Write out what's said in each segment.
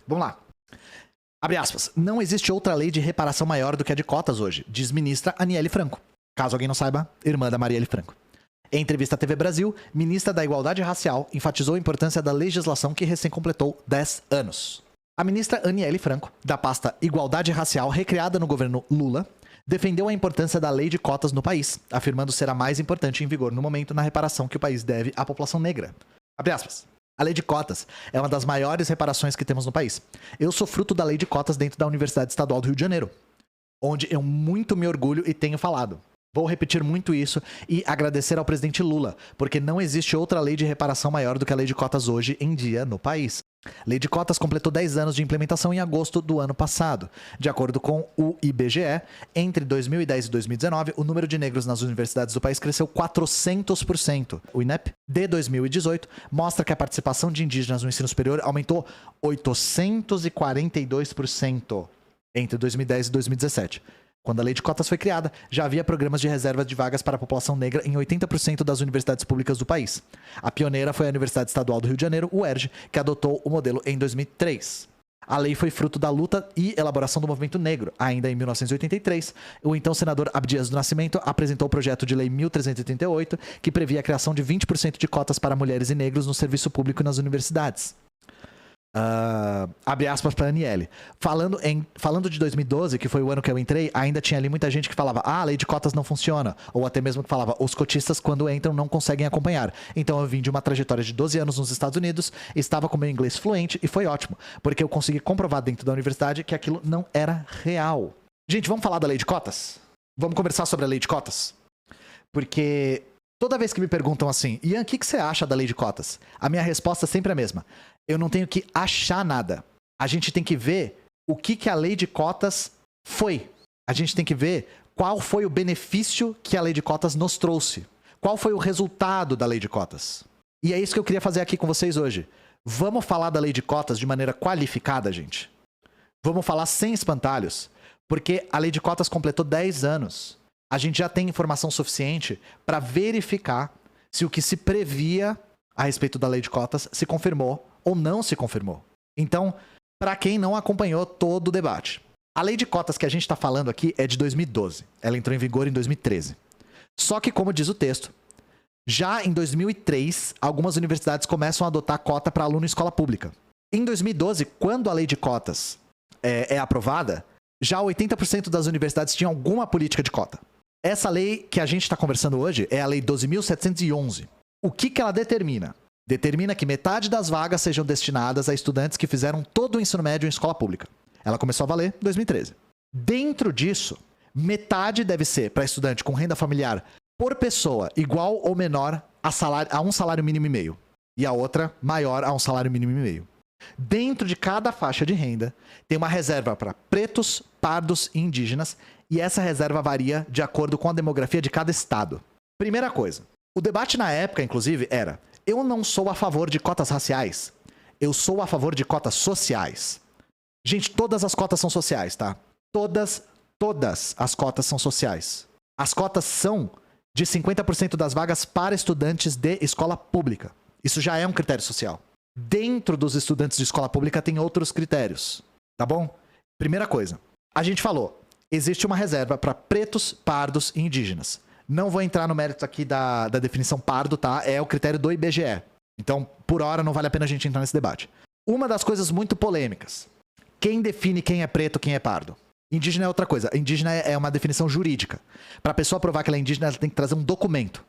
Vamos lá. Abre aspas. Não existe outra lei de reparação maior do que a de cotas hoje, diz ministra Aniele Franco. Caso alguém não saiba, irmã da Marielle Franco. Em entrevista à TV Brasil, ministra da Igualdade Racial enfatizou a importância da legislação que recém completou 10 anos. A ministra Aniele Franco, da pasta Igualdade Racial, recriada no governo Lula, defendeu a importância da lei de cotas no país, afirmando ser a mais importante em vigor no momento na reparação que o país deve à população negra. Abre aspas. A lei de cotas é uma das maiores reparações que temos no país. Eu sou fruto da lei de cotas dentro da Universidade Estadual do Rio de Janeiro, onde eu muito me orgulho e tenho falado. Vou repetir muito isso e agradecer ao presidente Lula, porque não existe outra lei de reparação maior do que a lei de cotas hoje em dia no país. Lei de cotas completou 10 anos de implementação em agosto do ano passado. De acordo com o IBGE, entre 2010 e 2019, o número de negros nas universidades do país cresceu 400%. O INEP, de 2018, mostra que a participação de indígenas no ensino superior aumentou 842% entre 2010 e 2017. Quando a lei de cotas foi criada, já havia programas de reserva de vagas para a população negra em 80% das universidades públicas do país. A pioneira foi a Universidade Estadual do Rio de Janeiro, UERJ, que adotou o modelo em 2003. A lei foi fruto da luta e elaboração do movimento negro. Ainda em 1983, o então senador Abdias do Nascimento apresentou o projeto de lei 1388, que previa a criação de 20% de cotas para mulheres e negros no serviço público e nas universidades. Abre aspas para Aniele. Falando de 2012, que foi o ano que eu entrei, ainda tinha ali muita gente que falava: a lei de cotas não funciona. Ou até mesmo que falava: os cotistas, quando entram, não conseguem acompanhar. Então eu vim de uma trajetória de 12 anos nos Estados Unidos, estava com meu inglês fluente e foi ótimo, porque eu consegui comprovar dentro da universidade que aquilo não era real. Gente, vamos falar da lei de cotas? Vamos conversar sobre a lei de cotas? Porque toda vez que me perguntam assim: Ian, o que você acha da lei de cotas? A minha resposta é sempre a mesma. Eu não tenho que achar nada. A gente tem que ver o que a lei de cotas foi. A gente tem que ver qual foi o benefício que a lei de cotas nos trouxe. Qual foi o resultado da lei de cotas. E é isso que eu queria fazer aqui com vocês hoje. Vamos falar da lei de cotas de maneira qualificada, gente. Vamos falar sem espantalhos. Porque a lei de cotas completou 10 anos. A gente já tem informação suficiente para verificar se o que se previa a respeito da lei de cotas se confirmou ou não se confirmou. Então, para quem não acompanhou todo o debate, a lei de cotas que a gente está falando aqui é de 2012. Ela entrou em vigor em 2013. Só que, como diz o texto, já em 2003, algumas universidades começam a adotar cota para aluno em escola pública. Em 2012, quando a lei de cotas é aprovada, já 80% das universidades tinham alguma política de cota. Essa lei que a gente está conversando hoje é a Lei 12.711. O que ela determina? Determina que metade das vagas sejam destinadas a estudantes que fizeram todo o ensino médio em escola pública. Ela começou a valer em 2013. Dentro disso, metade deve ser para estudante com renda familiar por pessoa igual ou menor a um salário mínimo e meio. E a outra maior a um salário mínimo e meio. Dentro de cada faixa de renda, tem uma reserva para pretos, pardos e indígenas, e essa reserva varia de acordo com a demografia de cada estado. Primeira coisa, o debate na época, inclusive, era: eu não sou a favor de cotas raciais, eu sou a favor de cotas sociais. Gente, todas as cotas são sociais, tá? Todas as cotas são sociais. As cotas são de 50% das vagas para estudantes de escola pública. Isso já é um critério social. Dentro dos estudantes de escola pública tem outros critérios, tá bom? Primeira coisa, a gente falou, existe uma reserva para pretos, pardos e indígenas. Não vou entrar no mérito aqui da definição pardo, tá? É o critério do IBGE. Então, por hora, não vale a pena a gente entrar nesse debate. Uma das coisas muito polêmicas. Quem define quem é preto, quem é pardo? Indígena é outra coisa. Indígena é uma definição jurídica. Para a pessoa provar que ela é indígena, ela tem que trazer um documento.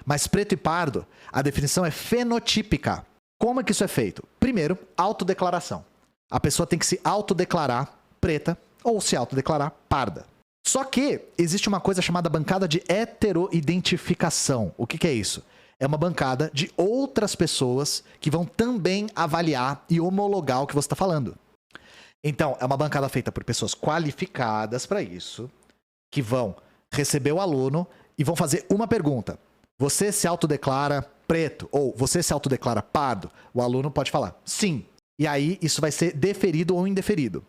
Mas preto e pardo, a definição é fenotípica. Como é que isso é feito? Primeiro, autodeclaração. A pessoa tem que se autodeclarar preta ou se autodeclarar parda. Só que existe uma coisa chamada bancada de heteroidentificação. O que é isso? É uma bancada de outras pessoas que vão também avaliar e homologar o que você está falando. Então, é uma bancada feita por pessoas qualificadas para isso, que vão receber o aluno e vão fazer uma pergunta. Você se autodeclara preto ou você se autodeclara pardo? O aluno pode falar sim. E aí isso vai ser deferido ou indeferido.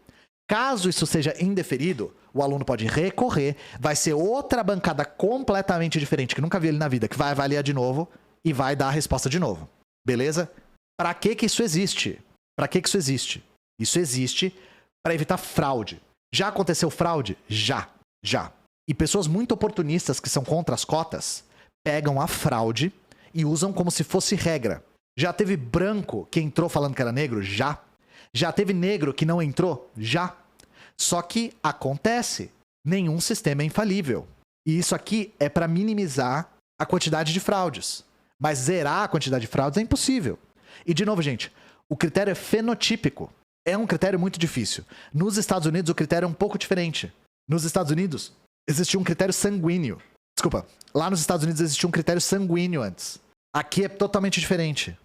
Caso isso seja indeferido, o aluno pode recorrer, vai ser outra bancada completamente diferente, que nunca viu ele na vida, que vai avaliar de novo e vai dar a resposta de novo. Beleza? Para que isso existe? Para que isso existe? Isso existe para evitar fraude. Já aconteceu fraude? Já. E pessoas muito oportunistas que são contra as cotas pegam a fraude e usam como se fosse regra. Já teve branco que entrou falando que era negro? Já. Já teve negro que não entrou? Já. Só que acontece. Nenhum sistema é infalível. E isso aqui é para minimizar a quantidade de fraudes. Mas zerar a quantidade de fraudes é impossível. E, de novo, gente, o critério é fenotípico. É um critério muito difícil. Nos Estados Unidos, o critério é um pouco diferente. Nos Estados Unidos, existia um critério sanguíneo. Desculpa. Lá nos Estados Unidos existia um critério sanguíneo antes. Aqui é totalmente diferente.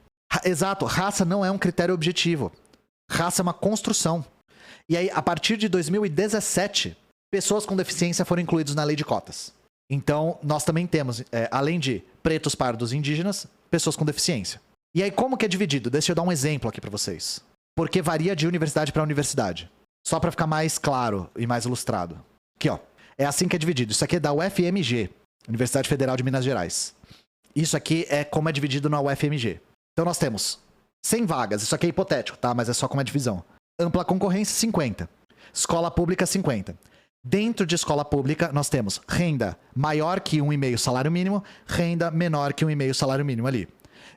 Exato. Raça não é um critério objetivo. Raça é uma construção. E aí, a partir de 2017, pessoas com deficiência foram incluídas na lei de cotas. Então, nós também temos, além de pretos, pardos e indígenas, pessoas com deficiência. E aí, como que é dividido? Deixa eu dar um exemplo aqui para vocês. Porque varia de universidade para universidade. Só para ficar mais claro e mais ilustrado. Aqui, ó. É assim que é dividido. Isso aqui é da UFMG, Universidade Federal de Minas Gerais. Isso aqui é como é dividido na UFMG. Então, nós temos 100 vagas. Isso aqui é hipotético, tá? Mas é só como é divisão. Ampla concorrência, 50. Escola pública, 50. Dentro de escola pública, nós temos renda maior que 1,5 salário mínimo, renda menor que 1,5 salário mínimo ali.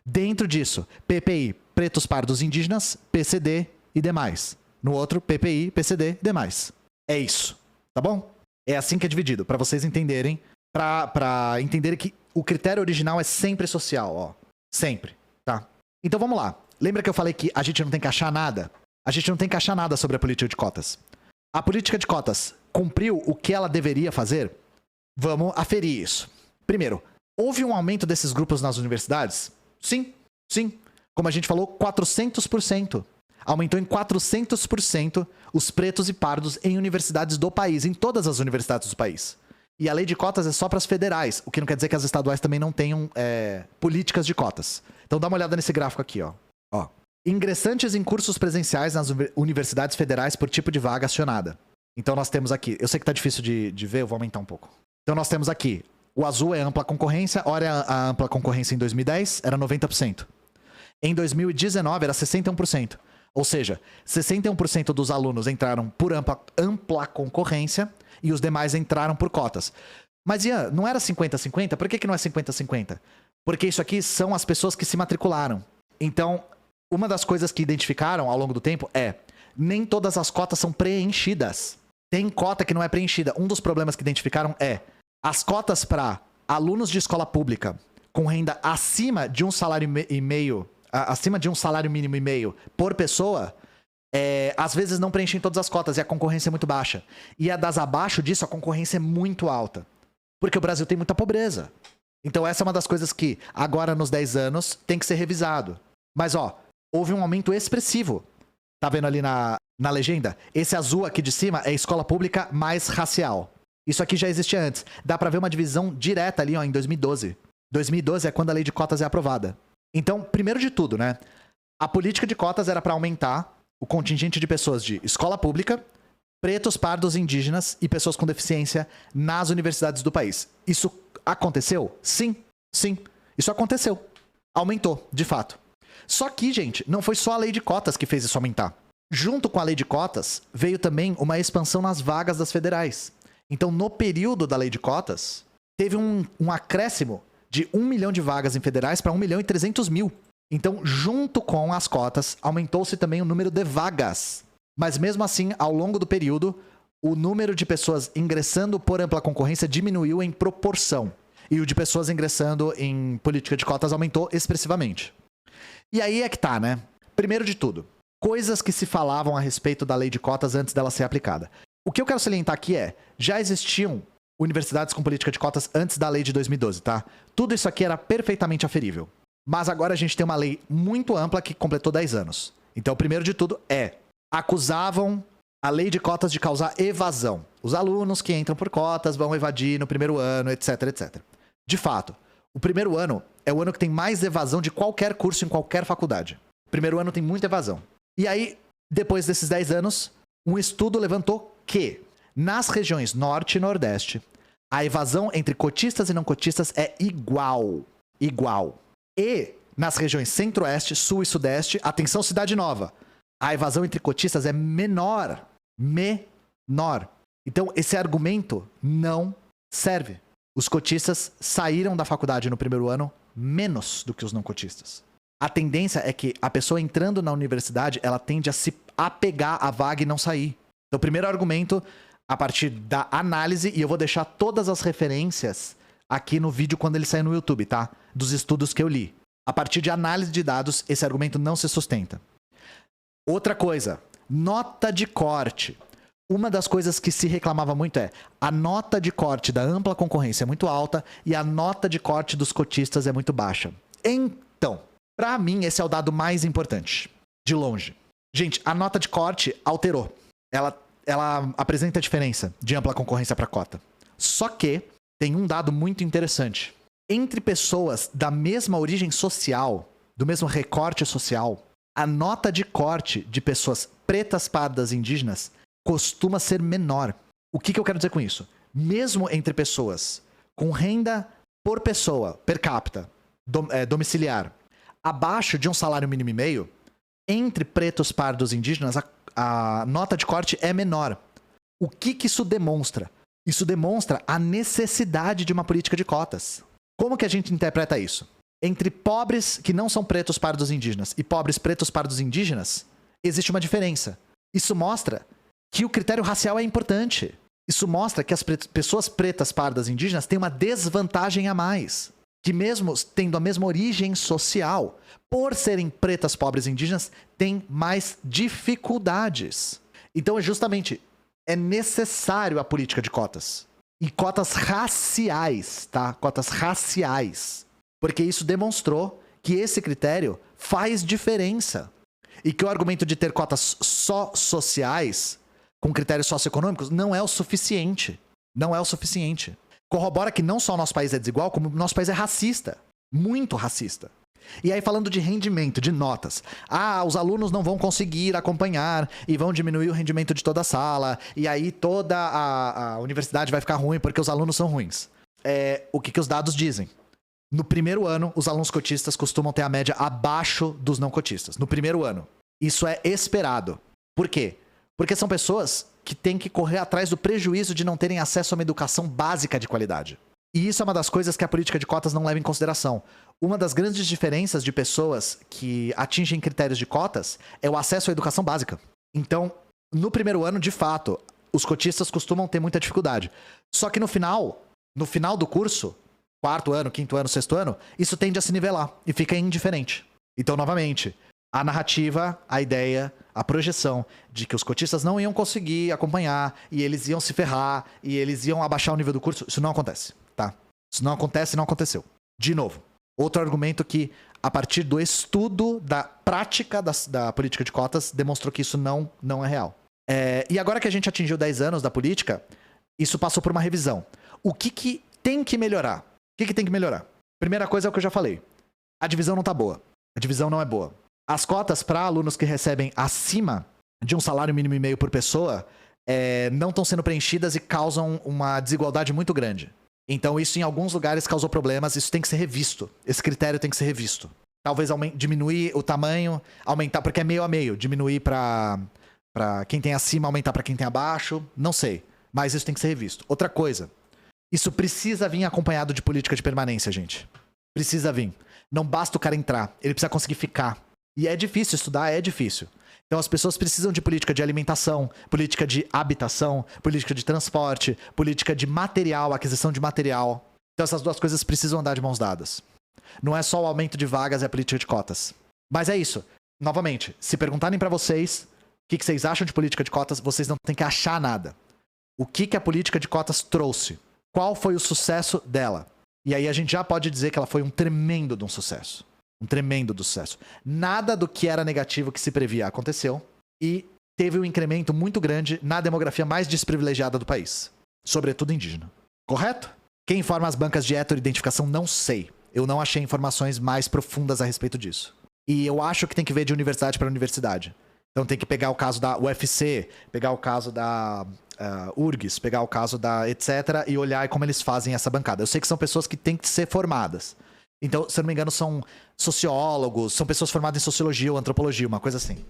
Dentro disso, PPI, pretos, pardos, indígenas, PCD e demais. No outro, PPI, PCD e demais. É isso, tá bom? É assim que é dividido, para vocês entenderem, para entenderem que o critério original é sempre social, ó. Sempre, tá? Então vamos lá. Lembra que eu falei que a gente não tem que achar nada? A gente não tem que achar nada sobre a política de cotas. A política de cotas cumpriu o que ela deveria fazer? Vamos aferir isso. Primeiro, houve um aumento desses grupos nas universidades? Sim. Como a gente falou, 400%. Aumentou em 400% os pretos e pardos em universidades do país, em todas as universidades do país. E a lei de cotas é só para as federais, o que não quer dizer que as estaduais também não tenham políticas de cotas. Então dá uma olhada nesse gráfico aqui, ó. Ingressantes em cursos presenciais nas universidades federais por tipo de vaga acionada. Então nós temos aqui, eu sei que tá difícil de ver, eu vou aumentar um pouco. Então nós temos aqui, o azul é ampla concorrência, olha a ampla concorrência em 2010, era 90%. Em 2019 era 61%. Ou seja, 61% dos alunos entraram por ampla concorrência e os demais entraram por cotas. Mas Ian, não era 50-50? Por que não é 50-50? Porque isso aqui são as pessoas que se matricularam. Então, uma das coisas que identificaram ao longo do tempo é nem todas as cotas são preenchidas. Tem cota que não é preenchida. Um dos problemas que identificaram é as cotas para alunos de escola pública com renda acima de um salário e meio, acima de um salário mínimo e meio por pessoa, às vezes não preenchem todas as cotas e a concorrência é muito baixa. E a das abaixo disso, a concorrência é muito alta. Porque o Brasil tem muita pobreza. Então essa é uma das coisas que agora nos 10 anos tem que ser revisado. Mas ó, houve um aumento expressivo. Tá vendo ali na legenda? Esse azul aqui de cima é escola pública mais racial. Isso aqui já existia antes. Dá pra ver uma divisão direta ali, ó, em 2012. 2012 é quando a lei de cotas é aprovada. Então, primeiro de tudo, né? A política de cotas era pra aumentar o contingente de pessoas de escola pública, pretos, pardos, indígenas e pessoas com deficiência nas universidades do país. Isso aconteceu? Sim. Isso aconteceu. Aumentou, de fato. Só que, gente, não foi só a lei de cotas que fez isso aumentar. Junto com a lei de cotas, veio também uma expansão nas vagas das federais. Então, no período da lei de cotas, teve um acréscimo de 1 milhão de vagas em federais para 1.300.000. Então, junto com as cotas, aumentou-se também o número de vagas. Mas mesmo assim, ao longo do período, o número de pessoas ingressando por ampla concorrência diminuiu em proporção. E o de pessoas ingressando em política de cotas aumentou expressivamente. E aí é que tá, né? Primeiro de tudo, coisas que se falavam a respeito da lei de cotas antes dela ser aplicada. O que eu quero salientar aqui já existiam universidades com política de cotas antes da lei de 2012, tá? Tudo isso aqui era perfeitamente aferível. Mas agora a gente tem uma lei muito ampla que completou 10 anos. Então, o primeiro de tudo acusavam a lei de cotas de causar evasão. Os alunos que entram por cotas vão evadir no primeiro ano, etc, etc. De fato, o primeiro ano é o ano que tem mais evasão de qualquer curso em qualquer faculdade. O primeiro ano tem muita evasão. E aí, depois desses 10 anos, um estudo levantou que, nas regiões Norte e Nordeste, a evasão entre cotistas e não cotistas é igual. E nas regiões Centro-Oeste, Sul e Sudeste, atenção Cidade Nova, a evasão entre cotistas é menor. Menor. Então, esse argumento não serve. Os cotistas saíram da faculdade no primeiro ano menos do que os não cotistas. A tendência é que a pessoa entrando na universidade, ela tende a se apegar à vaga e não sair. Então, o primeiro argumento, a partir da análise, e eu vou deixar todas as referências aqui no vídeo quando ele sair no YouTube, tá? Dos estudos que eu li. A partir de análise de dados, esse argumento não se sustenta. Outra coisa, nota de corte. Uma das coisas que se reclamava muito é a nota de corte da ampla concorrência é muito alta e a nota de corte dos cotistas é muito baixa. Então, para mim, esse é o dado mais importante, de longe. Gente, a nota de corte alterou. Ela apresenta a diferença de ampla concorrência para cota. Só que tem um dado muito interessante. Entre pessoas da mesma origem social, do mesmo recorte social, a nota de corte de pessoas pretas, pardas e indígenas costuma ser menor. O que eu quero dizer com isso? Mesmo entre pessoas com renda por pessoa, per capita, domiciliar, abaixo de um salário mínimo e meio, entre pretos, pardos e indígenas, a nota de corte é menor. O que isso demonstra? Isso demonstra a necessidade de uma política de cotas. Como que a gente interpreta isso? Entre pobres que não são pretos, pardos e indígenas e pobres, pretos, pardos e indígenas, existe uma diferença. Isso mostra que o critério racial é importante. Isso mostra que as pessoas pretas, pardas e indígenas têm uma desvantagem a mais. Que mesmo tendo a mesma origem social, por serem pretas, pobres e indígenas, têm mais dificuldades. Então, é necessário a política de cotas. E cotas raciais, tá? Cotas raciais. Porque isso demonstrou que esse critério faz diferença. E que o argumento de ter cotas só sociais, com critérios socioeconômicos, não é o suficiente. Não é o suficiente. Corrobora que não só o nosso país é desigual, como o nosso país é racista. Muito racista. E aí, falando de rendimento, de notas. Os alunos não vão conseguir acompanhar e vão diminuir o rendimento de toda a sala. E aí toda a universidade vai ficar ruim porque os alunos são ruins. O que os dados dizem? No primeiro ano, os alunos cotistas costumam ter a média abaixo dos não cotistas. No primeiro ano. Isso é esperado. Por quê? Porque são pessoas que têm que correr atrás do prejuízo de não terem acesso a uma educação básica de qualidade. E isso é uma das coisas que a política de cotas não leva em consideração. Uma das grandes diferenças de pessoas que atingem critérios de cotas é o acesso à educação básica. Então, no primeiro ano, de fato, os cotistas costumam ter muita dificuldade. Só que no final do curso, quarto ano, quinto ano, sexto ano, isso tende a se nivelar e fica indiferente. Então, novamente, a narrativa, a ideia, a projeção de que os cotistas não iam conseguir acompanhar e eles iam se ferrar e eles iam abaixar o nível do curso, isso não acontece, tá? Isso não acontece e não aconteceu. De novo, outro argumento que, a partir do estudo da prática da política de cotas, demonstrou que isso não é real. E agora que a gente atingiu 10 anos da política, isso passou por uma revisão. O que tem que melhorar? O que tem que melhorar? Primeira coisa é o que eu já falei. A divisão não tá boa. A divisão não é boa. As cotas para alunos que recebem acima de um salário mínimo e meio por pessoa não estão sendo preenchidas e causam uma desigualdade muito grande. Então isso em alguns lugares causou problemas, isso tem que ser revisto. Esse critério tem que ser revisto. Talvez diminuir o tamanho, aumentar, porque é meio a meio. Diminuir para quem tem acima, aumentar para quem tem abaixo, não sei. Mas isso tem que ser revisto. Outra coisa, isso precisa vir acompanhado de política de permanência, gente. Precisa vir. Não basta o cara entrar, ele precisa conseguir ficar. E é difícil estudar, é difícil. Então as pessoas precisam de política de alimentação, política de habitação, política de transporte, política de material, aquisição de material. Então essas duas coisas precisam andar de mãos dadas. Não é só o aumento de vagas e a política de cotas. Mas é isso. Novamente, se perguntarem pra vocês o que vocês acham de política de cotas, vocês não têm que achar nada. O que a política de cotas trouxe? Qual foi o sucesso dela? E aí a gente já pode dizer que ela foi um tremendo de um sucesso. Um tremendo do sucesso. Nada do que era negativo que se previa aconteceu e teve um incremento muito grande na demografia mais desprivilegiada do país, sobretudo indígena. Correto? Quem informa as bancas de heteroidentificação, não sei. Eu não achei informações mais profundas a respeito disso. E eu acho que tem que ver de universidade para universidade. Então tem que pegar o caso da UFC, pegar o caso da URGS, pegar o caso da etc. e olhar como eles fazem essa bancada. Eu sei que são pessoas que têm que ser formadas. Então, se eu não me engano, são sociólogos, são pessoas formadas em sociologia ou antropologia, uma coisa assim.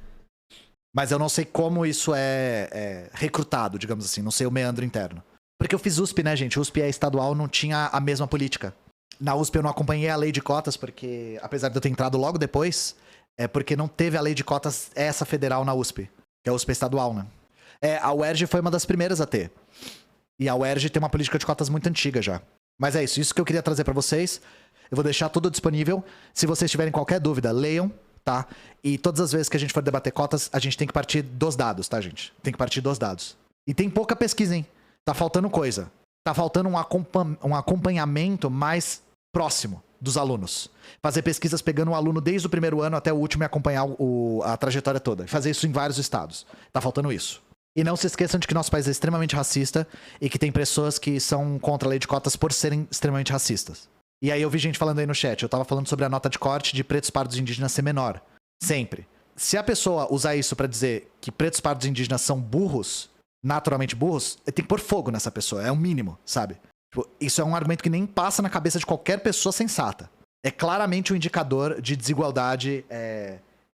Mas eu não sei como isso é recrutado, digamos assim. Não sei o meandro interno. Porque eu fiz USP, né, gente? USP é estadual, não tinha a mesma política. Na USP eu não acompanhei a lei de cotas, porque, apesar de eu ter entrado logo depois, é porque não teve a lei de cotas essa federal na USP. Que é a USP estadual, né? A UERJ foi uma das primeiras a ter. E a UERJ tem uma política de cotas muito antiga já. Mas é isso que eu queria trazer pra vocês. Eu vou deixar tudo disponível. Se vocês tiverem qualquer dúvida, leiam, tá? E todas as vezes que a gente for debater cotas, a gente tem que partir dos dados, tá, gente? Tem que partir dos dados. E tem pouca pesquisa, hein? Tá faltando coisa. Tá faltando um acompanhamento mais próximo dos alunos. Fazer pesquisas pegando o aluno desde o primeiro ano até o último e acompanhar a trajetória toda. Fazer isso em vários estados. Tá faltando isso. E não se esqueçam de que nosso país é extremamente racista e que tem pessoas que são contra a lei de cotas por serem extremamente racistas. E aí eu vi gente falando aí no chat, eu tava falando sobre a nota de corte de pretos, pardos e indígenas ser menor. Sempre. Se a pessoa usar isso pra dizer que pretos, pardos e indígenas são burros, naturalmente burros, tem que pôr fogo nessa pessoa, é o mínimo, sabe? Tipo, isso é um argumento que nem passa na cabeça de qualquer pessoa sensata. É claramente um indicador de desigualdade,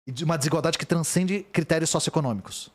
de uma desigualdade que transcende critérios socioeconômicos.